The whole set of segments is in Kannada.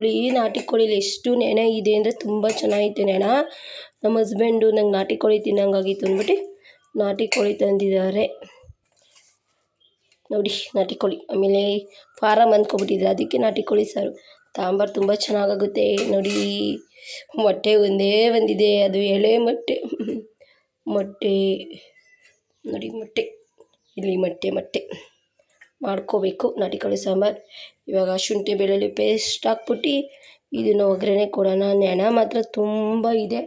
ಈ ನಾಟಿ ಕೋಳಿಲಿ ಎಷ್ಟು ನೆನೆ ಇದೆ ಅಂದರೆ ತುಂಬ ಚೆನ್ನಾಗೈತೆ ನೆನ. ನಮ್ಮ ಹಸ್ಬೆಂಡು ನಂಗೆ ನಾಟಿ ಕೋಳಿ ತಿನ್ನಂಗಾಗಿತ್ತು ಅಂದ್ಬಿಟ್ಟು ನಾಟಿ ಕೋಳಿ ತಂದಿದ್ದಾರೆ ನೋಡಿ. ನಾಟಿ ಕೋಳಿ ಆಮೇಲೆ ಫಾರಮ್ ಅಂದ್ಕೊಬಿಟ್ಟಿದ್ರೆ ಅದಕ್ಕೆ ನಾಟಿ ಕೋಳಿ ಸಾರು. ಸಾಂಬಾರು ತುಂಬ ಚೆನ್ನಾಗಾಗುತ್ತೆ ನೋಡಿ. ಮೊಟ್ಟೆ ಒಂದೇ ಬಂದಿದೆ, ಅದು ಎಳೆ ಮೊಟ್ಟೆ. ಮೊಟ್ಟೆ ನೋಡಿ, ಮೊಟ್ಟೆ ಇಲ್ಲಿ ಮೊಟ್ಟೆ ಮಾಡ್ಕೋಬೇಕು ನಾಟಿ ಕೋಳಿ ಸಾಂಬಾರು. ಇವಾಗ ಶುಂಠಿ ಬೆಳ್ಳುಳ್ಳಿ ಪೇಸ್ಟ್ ಹಾಕ್ಬಿಟ್ಟು ಇದನ್ನು ಒಗ್ಗರಣೆ ಕೊಡೋಣ. ನೆನ ಮಾತ್ರ ತುಂಬ ಇದೆ,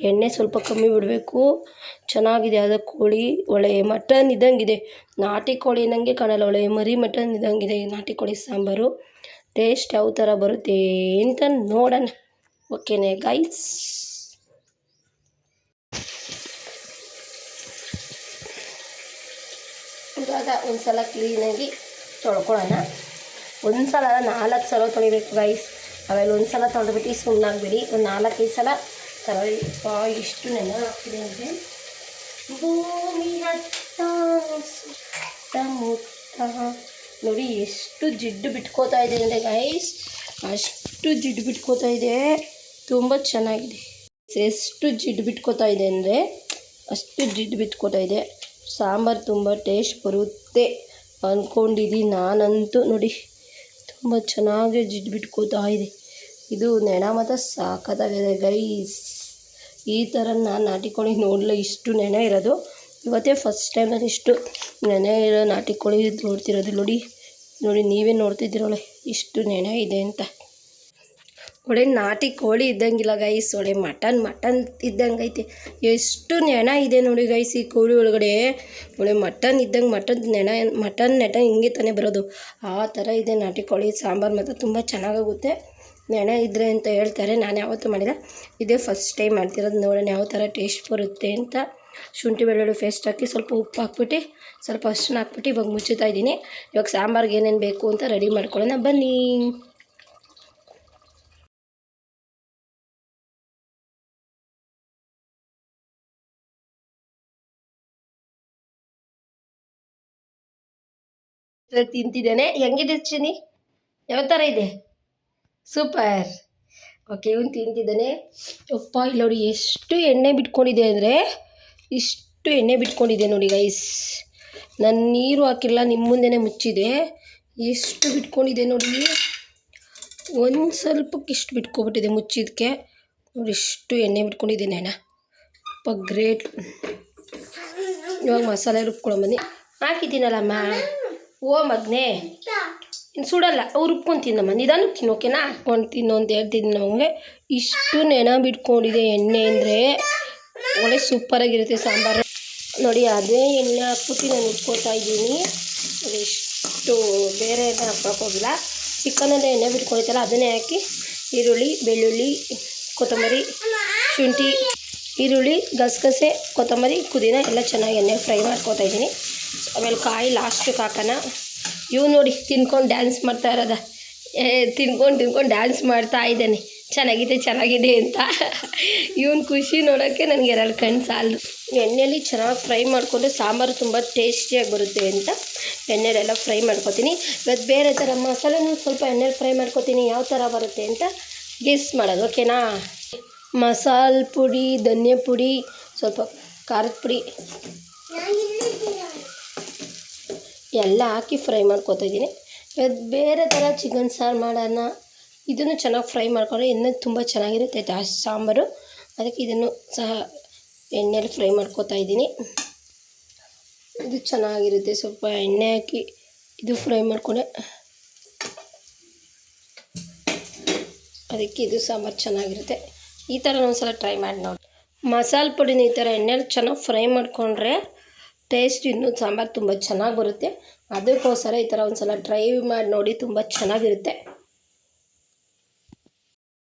ಎಣ್ಣೆ ಸ್ವಲ್ಪ ಕಮ್ಮಿ ಬಿಡಬೇಕು. ಚೆನ್ನಾಗಿದೆ ಅದು ಕೋಳಿ, ಒಳ್ಳೆ ಮಟನ್ ಇದ್ದಂಗಿದೆ. ನಾಟಿ ಕೋಳಿ ನನಗೆ ಕಾಣಲ್ಲ, ಒಳ್ಳೆ ಮರಿ ಮಟನ್ ಇದ್ದಂಗಿದೆ ಈ ನಾಟಿ ಕೋಳಿ ಸಾಂಬಾರು. ಟೇಸ್ಟ್ ಯಾವ ಥರ ಬರುತ್ತೆ ಅಂತ ನೋಡೋಣ. ಓಕೆನೇ ಗೈಸ್? ಇವಾಗ ಒಂದು ಸಲ ಕ್ಲೀನಾಗಿ ತೊಳ್ಕೊಳ್ಳೋಣ. ಒಂದು ಸಲ 4 ಸಲ ತೊಳಿಬೇಕು ಗೈಸ್. ಆಮೇಲೆ ಒಂದು ಸಲ ತೊಳೆದ್ಬಿಟ್ಟು ಸುಮ್ಮನಾಗಬೇಡಿ, ಒಂದು 4-5 ಸಲ ತೊಳಿ. ಎಷ್ಟು ನೆನ ಹಾಕ್ತಿದೆ ಅಂದರೆ ಭೂಮಿ ಸುತ್ತಮುತ್ತ ನೋಡಿ ಎಷ್ಟು ಜಿಡ್ಡು ಬಿಟ್ಕೋತಾ ಇದೆ ಅಂದರೆ ಗೈಸ್, ಅಷ್ಟು ಜಿಡ್ಡು ಬಿಟ್ಕೋತಾ ಇದೆ. ತುಂಬ ಚೆನ್ನಾಗಿದೆ. ಎಷ್ಟು ಜಿಡ್ಡು ಬಿಟ್ಕೋತಾ ಇದೆ ಅಂದರೆ ಅಷ್ಟು ಜಿಡ್ಡು ಬಿಟ್ಕೋತಾ ಇದೆ. ಸಾಂಬಾರು ತುಂಬ ಟೇಸ್ಟ್ ಬರುತ್ತೆ ಅಂದ್ಕೊಂಡಿದ್ದೀನಿ ನಾನಂತೂ. ನೋಡಿ ತುಂಬ ಚೆನ್ನಾಗಿ ಜಿಡ್ಡು ಬಿಟ್ಕೋತಾ ಇದೆ. ಇದು ನೆನ ಮಾತ್ರ ಸಾಕಾಗಿದೆ ಗೈಸ್. ಈ ಥರ ನಾನು ನಾಟಿ ಕೋಳಿ ನೋಡಲಿಲ್ಲ, ಇಷ್ಟು ನೆನೆ ಇರೋದು ಇವತ್ತೇ ಫಸ್ಟ್ ಟೈಮ್ ನಾನು ಇಷ್ಟು ನೆನೆ ಇರೋ ನಾಟಿ ಕೋಳಿ ನೋಡ್ತಿರೋದು. ನೋಡಿ ನೋಡಿ, ನೀವೇ ನೋಡ್ತಿದ್ದೀರೊಳೆ ಇಷ್ಟು ನೆನೆ ಇದೆ ಅಂತ. ಒಳ್ಳೆ ನಾಟಿ ಕೋಳಿ ಇದ್ದಂಗಿಲ್ಲ ಗೈಸ್, ಒಳ್ಳೆ ಮಟನ್ ಇದ್ದಂಗೆ ಐತೆ. ಎಷ್ಟು ನೆನ ಇದೆ ನೋಡಿ ಗೈಸ್ ಈ ಕೋಳಿ ಒಳಗಡೆ. ಒಳ್ಳೆ ಮಟನ್ ಇದ್ದಂಗೆ, ಮಟನ್ ನೆಟ ಹಿಂಗೆ ತಾನೇ ಬರೋದು, ಆ ಥರ ಇದೆ ನಾಟಿ ಕೋಳಿ ಸಾಂಬಾರು. ಮಾತ್ರ ತುಂಬ ಚೆನ್ನಾಗಾಗುತ್ತೆ ನೆನ ಇದ್ದರೆ ಅಂತ ಹೇಳ್ತಾರೆ. ನಾನು ಯಾವತ್ತೂ ಮಾಡಿಲ್ಲ, ಇದೇ ಫಸ್ಟ್ ಟೈಮ್ ಮಾಡ್ತಿರೋದು. ನೋಡೋಣ ಯಾವ ಥರ ಟೇಸ್ಟ್ ಬರುತ್ತೆ ಅಂತ. ಶುಂಠಿ ಬೆಳ್ಳುಳ್ಳಿ ಪೇಸ್ಟ್ ಹಾಕಿ ಸ್ವಲ್ಪ ಉಪ್ಪು ಹಾಕ್ಬಿಟ್ಟು ಸ್ವಲ್ಪ ಅರಿಶಿನ ಹಾಕ್ಬಿಟ್ಟು ಇವಾಗ ಮುಚ್ಚುತ್ತಾ ಇದ್ದೀನಿ. ಇವಾಗ ಸಾಂಬಾರ್ಗೆ ಏನೇನು ಬೇಕು ಅಂತ ರೆಡಿ ಮಾಡ್ಕೊಳ್ಳೋಣ ಬನ್ನಿ. ತಿಂತಿದ್ದೇನೆ. ಹೆಂಗಿದೆ ಚಿನಿ? ಯಾವ ಥರ ಇದೆ? ಸೂಪರ್. ಓಕೆ, ಇವನು ತಿಂತಿದ್ದಾನೆ. ಅಪ್ಪ ಇಲ್ಲಿ ನೋಡಿ ಎಷ್ಟು ಎಣ್ಣೆ ಬಿಟ್ಕೊಂಡಿದೆ ಅಂದರೆ, ಇಷ್ಟು ಎಣ್ಣೆ ಬಿಟ್ಕೊಂಡಿದೆ ನೋಡಿ ಗೈಸ್. ನಾನು ನೀರು ಹಾಕಿಲ್ಲ, ನಿಮ್ಮ ಮುಂದೆನೇ ಮುಚ್ಚಿದೆ. ಎಷ್ಟು ಬಿಟ್ಕೊಂಡಿದೆ ನೋಡಿ, ಒಂದು ಸ್ವಲ್ಪಕ್ಕೆ ಇಷ್ಟು ಬಿಟ್ಕೊಬಿಟ್ಟಿದೆ ಮುಚ್ಚಿದಕ್ಕೆ. ನೋಡಿ ಎಷ್ಟು ಎಣ್ಣೆ ಬಿಟ್ಕೊಂಡಿದೆ ನೆನ. ಅಪ್ಪ ಗ್ರೇಟ್. ಇವಾಗ ಮಸಾಲೆ ರುಬ್ಕೊಳ್ಳೋಬನ್ನಿ. ಹಾಕಿದ್ದೀನಲ್ಲಮ್ಮ. ಓ ಮಗನೇ, ಇನ್ನು ಸುಡಲ್ಲ, ಅವ್ರು ರುಬ್ಕೊಂಡು ತಿನ್ನಮ್ಮ, ನಿಧಾನಕ್ಕೆ ತಿನ್ನು ಓಕೆನಾ? ರುಬ್ಕೊಂಡು ತಿನ್ನು ಅಂತ ಹೇಳ್ತಿದ್ದೀನಿ ನಮಗೆ. ಇಷ್ಟು ನೆನ ಬಿಟ್ಕೊಂಡಿದೆ ಎಣ್ಣೆ ಅಂದರೆ ಒಳ್ಳೆ ಸೂಪರಾಗಿರುತ್ತೆ ಸಾಂಬಾರು. ನೋಡಿ ಅದೇ ಎಣ್ಣೆ ಹಾಕ್ಬಿಟ್ಟು ನಾನು ಉಟ್ಕೋತಾ ಇದ್ದೀನಿ. ಎಷ್ಟು ಬೇರೆ ಎಣ್ಣೆ ಹಾಕೋಕ್ಕೋಗಿಲ್ಲ, ಚಿಕನಲ್ಲೇ ಎಣ್ಣೆ ಬಿಟ್ಕೊಂಡಿತ್ತಲ್ಲ ಅದನ್ನೇ ಹಾಕಿ ಈರುಳ್ಳಿ, ಬೆಳ್ಳುಳ್ಳಿ, ಕೊತ್ತಂಬರಿ, ಶುಂಠಿ, ಈರುಳ್ಳಿ, ಗಸಗಸೆ, ಕೊತ್ತಂಬರಿ, ಪುದೀನ ಎಲ್ಲ ಚೆನ್ನಾಗಿ ಎಣ್ಣೆ ಫ್ರೈ ಮಾಡ್ಕೋತಾ ಇದ್ದೀನಿ. ಆಮೇಲೆ ಕಾಯಿ ಲಾಸ್ಟಿಗೆ ಹಾಕೋಣ. ಇವು ನೋಡಿ ತಿನ್ಕೊಂಡು ಡ್ಯಾನ್ಸ್ ಮಾಡ್ತಾ ಇರೋದ, ತಿನ್ಕೊಂಡು ಡ್ಯಾನ್ಸ್ ಮಾಡ್ತಾ ಇದ್ದಾನೆ ಚೆನ್ನಾಗಿದೆ ಅಂತ. ಇವನು ಖುಷಿ ನೋಡೋಕ್ಕೆ ನನಗೆ 2 ಕಣ್ಣು ಸಾಲದು. ಎಣ್ಣೆಯಲ್ಲಿ ಚೆನ್ನಾಗಿ ಫ್ರೈ ಮಾಡಿಕೊಂಡ್ರೆ ಸಾಂಬಾರು ತುಂಬ ಟೇಸ್ಟಿಯಾಗಿ ಬರುತ್ತೆ ಅಂತ ಎಣ್ಣೆಲೆಲ್ಲ ಫ್ರೈ ಮಾಡ್ಕೊತೀನಿ. ಇವತ್ತು ಬೇರೆ ಥರ ಮಸಾಲೆನೂ ಸ್ವಲ್ಪ ಎಣ್ಣೆಲಿ ಫ್ರೈ ಮಾಡ್ಕೊತೀನಿ, ಯಾವ ಥರ ಬರುತ್ತೆ ಅಂತ ಗೆಸ್ ಮಾಡೋದು ಓಕೆನಾ? ಮಸಾಲೆ ಪುಡಿ, ಧನಿಯಾ ಪುಡಿ, ಸ್ವಲ್ಪ ಖಾರದ ಪುಡಿ ಎಲ್ಲ ಹಾಕಿ ಫ್ರೈ ಮಾಡ್ಕೊತಾ ಇದ್ದೀನಿ. ಇವತ್ತು ಬೇರೆ ಥರ ಚಿಕನ್ ಸಾರು ಮಾಡೋಣ. ಇದನ್ನು ಚೆನ್ನಾಗಿ ಫ್ರೈ ಮಾಡ್ಕೊಂಡ್ರೆ ಇನ್ನೂ ತುಂಬ ಚೆನ್ನಾಗಿರುತ್ತೆ ಸಾಂಬಾರು. ಅದಕ್ಕೆ ಇದನ್ನು ಸಹ ಎಣ್ಣೆಲಿ ಫ್ರೈ ಮಾಡ್ಕೊತಾ ಇದ್ದೀನಿ. ಇದು ಚೆನ್ನಾಗಿರುತ್ತೆ, ಸ್ವಲ್ಪ ಎಣ್ಣೆ ಹಾಕಿ ಇದು ಫ್ರೈ ಮಾಡ್ಕೊಂಡೆ ಅದಕ್ಕೆ ಇದು ಸಾಂಬಾರು ಚೆನ್ನಾಗಿರುತ್ತೆ. ಈ ಥರ ಒಂದ್ಸಲ ಟ್ರೈ ಮಾಡಿ ನೋಡಿ. ಮಸಾಲೆ ಪುಡಿನ ಈ ಥರ ಎಣ್ಣೆಲಿ ಚೆನ್ನಾಗಿ ಫ್ರೈ ಮಾಡಿಕೊಂಡ್ರೆ ಟೇಸ್ಟ್ ಇನ್ನೂ ಸಾಂಬಾರು ತುಂಬ ಚೆನ್ನಾಗಿ ಬರುತ್ತೆ. ಅದಕ್ಕೋಸ್ಕರ ಈ ಥರ ಒಂದು ಸಲ ಟ್ರೈ ಮಾಡಿ ನೋಡಿ, ತುಂಬ ಚೆನ್ನಾಗಿರುತ್ತೆ.